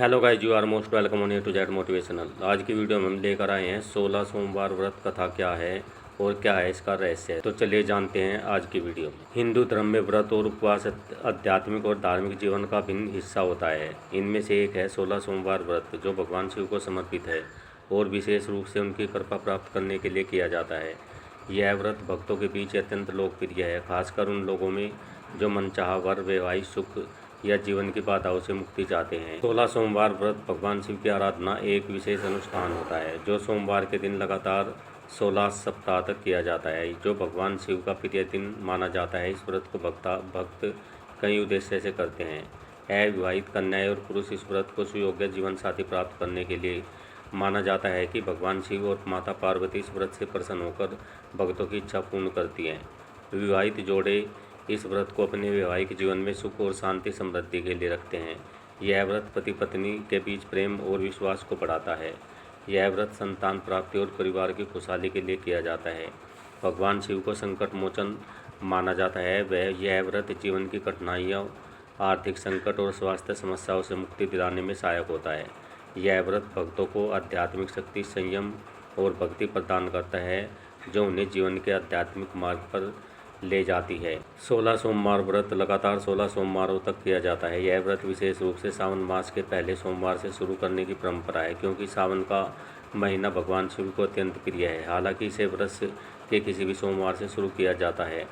Hello guys, you are most welcome on A to Z motivational. आज की video में हम लेकर आए हैं 16 सोमवार व्रत कथा क्या है और क्या है इसका रहस्य। तो चलिए जानते हैं आज की वीडियो में। हिंदू धर्म में व्रत और उपवास आध्यात्मिक और धार्मिक जीवन का भिन्न हिस्सा होता है। इनमें से एक है 16 सोमवार व्रत, जो भगवान शिव को समर्पित है और विशेष रूप से उनकी कृपा प्राप्त करने के लिए किया जाता है। यह व्रत भक्तों के बीच अत्यंत लोकप्रिय है, खासकर उन लोगों में जो मनचाहा वर, वैवाहिक सुख या जीवन की बाधाओं से मुक्ति चाहते हैं। 16 सोमवार व्रत भगवान शिव की आराधना एक विशेष अनुष्ठान होता है, जो सोमवार के दिन लगातार 16 सप्ताह तक किया जाता है, जो भगवान शिव का प्रिय दिन माना जाता है। इस व्रत को भक्त कई उद्देश्य से करते हैं। अविवाहित कन्याएं और पुरुष इस व्रत को सुयोग्य जीवन साथी प्राप्त करने के लिए माना जाता है कि भगवान शिव और माता पार्वती इस व्रत से प्रसन्न होकर भक्तों की इच्छा पूर्ण करती हैं। विवाहित जोड़े इस व्रत को अपने वैवाहिक जीवन में सुख और शांति समृद्धि के लिए रखते हैं। यह व्रत पति पत्नी के बीच प्रेम और विश्वास को बढ़ाता है। यह व्रत संतान प्राप्ति और परिवार की खुशहाली के लिए किया जाता है। भगवान शिव को संकट मोचन माना जाता है। यह व्रत जीवन की कठिनाइयों, आर्थिक संकट और स्वास्थ्य समस्याओं से मुक्ति दिलाने में सहायक होता है। यह व्रत भक्तों को आध्यात्मिक शक्ति, संयम और भक्ति प्रदान करता है, जो उन्हें जीवन के आध्यात्मिक मार्ग पर ले जाती है। 16 सोमवार व्रत लगातार 16 सोमवारों तक किया जाता है। यह व्रत विशेष रूप से सावन मास के पहले सोमवार से शुरू करने की परंपरा है, क्योंकि सावन का महीना भगवान शिव को अत्यंत प्रिय है। हालांकि इसे व्रत के किसी भी सोमवार से शुरू किया जाता है।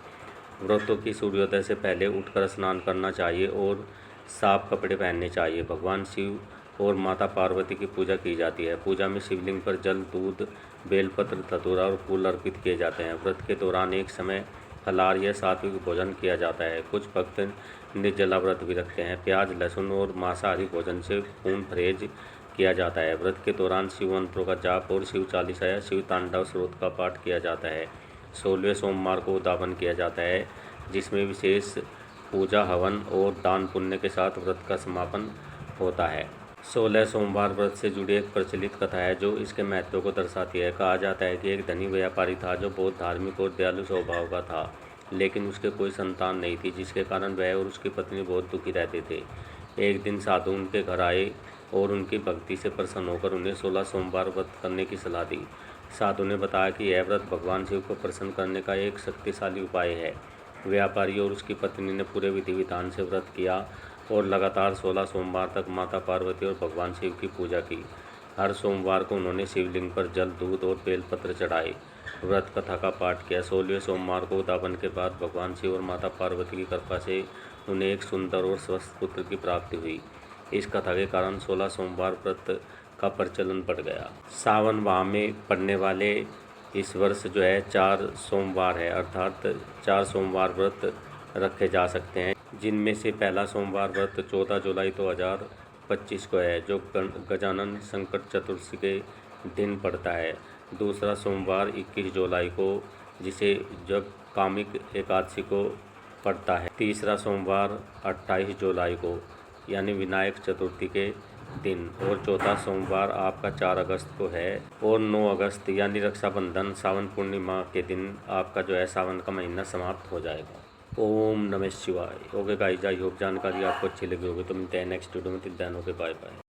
व्रतों की सूर्योदय से पहले उठकर स्नान करना चाहिए और साफ कपड़े पहनने चाहिए। भगवान शिव और माता पार्वती की पूजा की जाती है। पूजा में शिवलिंग पर जल, दूध, बेलपत्र, धतूरा और फूल अर्पित किए जाते हैं। व्रत के दौरान एक समय फलाहार या सात्विक भोजन किया जाता है। कुछ भक्त निर्जला व्रत भी रखते हैं। प्याज, लहसुन और मांसाहारी भोजन से पूर्ण परहेज किया जाता है। व्रत के दौरान शिव मंत्रों का जाप और शिव चालीसा या शिव तांडव स्रोत का पाठ किया जाता है। 16वें सोमवार को उद्यापन किया जाता है, जिसमें विशेष पूजा, हवन और दान पुण्य के साथ व्रत का समापन होता है। 16 सोमवार व्रत से जुड़ी एक प्रचलित कथा है जो इसके महत्व को दर्शाती है। कहा जाता है कि एक धनी व्यापारी था जो बहुत धार्मिक और दयालु स्वभाव का था, लेकिन उसके कोई संतान नहीं थी, जिसके कारण वह और उसकी पत्नी बहुत दुखी रहते थे। एक दिन साधु उनके घर आए और उनकी भक्ति से प्रसन्न होकर उन्हें 16 सोमवार व्रत करने की सलाह दी। साधु ने बताया कि यह व्रत भगवान शिव को प्रसन्न करने का एक शक्तिशाली उपाय है। व्यापारी और उसकी पत्नी ने पूरे विधि विधान से व्रत किया और लगातार 16 सोमवार तक माता पार्वती और भगवान शिव की पूजा की। हर सोमवार को उन्होंने शिवलिंग पर जल, दूध और बेलपत्र चढ़ाए, व्रत कथा का पाठ किया। 16वें सोमवार को उद्यापन के बाद भगवान शिव और माता पार्वती की कृपा से उन्हें एक सुंदर और स्वस्थ पुत्र की प्राप्ति हुई। इस कथा के कारण 16 सोमवार व्रत का प्रचलन बढ़ गया। सावन माह में पड़ने वाले इस वर्ष जो है 4 सोमवार है, अर्थात 4 सोमवार व्रत रखे जा सकते हैं, जिनमें से पहला सोमवार व्रत 14 जुलाई 2025 को है, जो गजानन संकट चतुर्दशी के दिन पड़ता है। दूसरा सोमवार 21 जुलाई को, जिसे जब कामिक एकादशी को पड़ता है। तीसरा सोमवार 28 जुलाई को, यानी विनायक चतुर्थी के दिन। और चौथा सोमवार आपका 4 अगस्त को है। और 9 अगस्त यानी रक्षाबंधन, सावन पूर्णिमा के दिन आपका जो है सावन का महीना समाप्त हो जाएगा। ओम नमः शिवाय। ओके गाइस, आई होप जानकारी आपको अच्छी लगी होगी। तो मिलते हैं नेक्स्ट वीडियो में। Till then okay, bye bye.